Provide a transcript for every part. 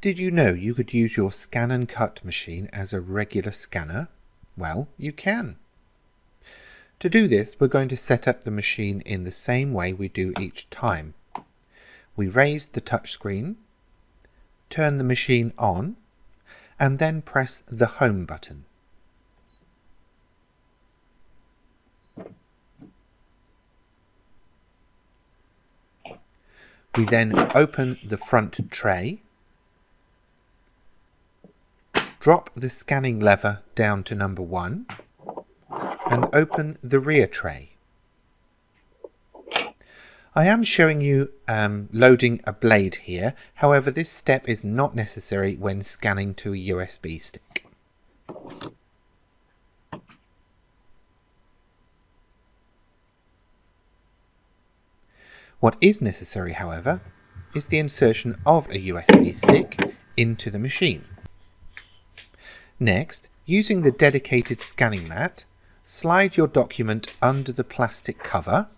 Did you know you could use your scan and cut machine as a regular scanner? Well, you can. To do this, we're going to set up the machine in the same way we do each time. We raise the touchscreen, turn the machine on, and then press the Home button. We then open the front tray, drop the scanning lever down to number 1, and open the rear tray. I am showing you loading a blade here, however this step is not necessary when scanning to a USB stick. What is necessary, however, is the insertion of a USB stick into the machine. Next, using the dedicated scanning mat, slide your document under the plastic cover .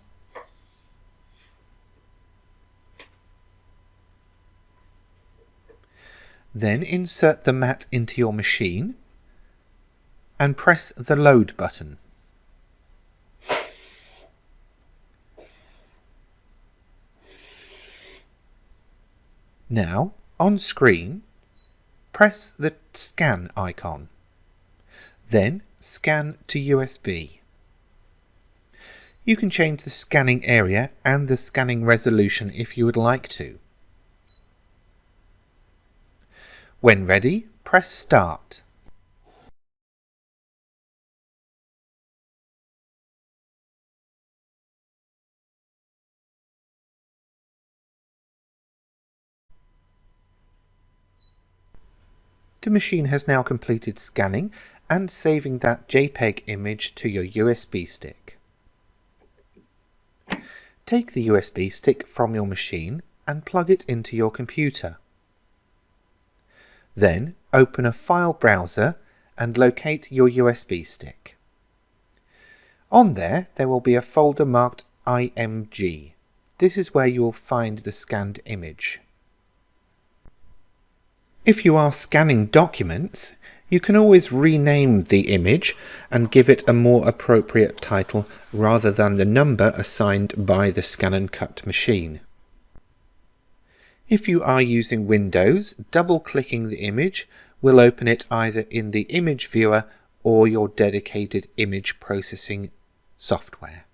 Then insert the mat into your machine and press the load button. Now, on screen, press the scan icon. Then scan to USB. You can change the scanning area and the scanning resolution if you would like to. When ready, press Start. The machine has now completed scanning and saving that JPEG image to your USB stick. Take the USB stick from your machine and plug it into your computer. Then open a file browser and locate your USB stick. On there will be a folder marked IMG. This is where you will find the scanned image. If you are scanning documents, you can always rename the image and give it a more appropriate title rather than the number assigned by the scan and cut machine. If you are using Windows, double-clicking the image will open it either in the image viewer or your dedicated image processing software.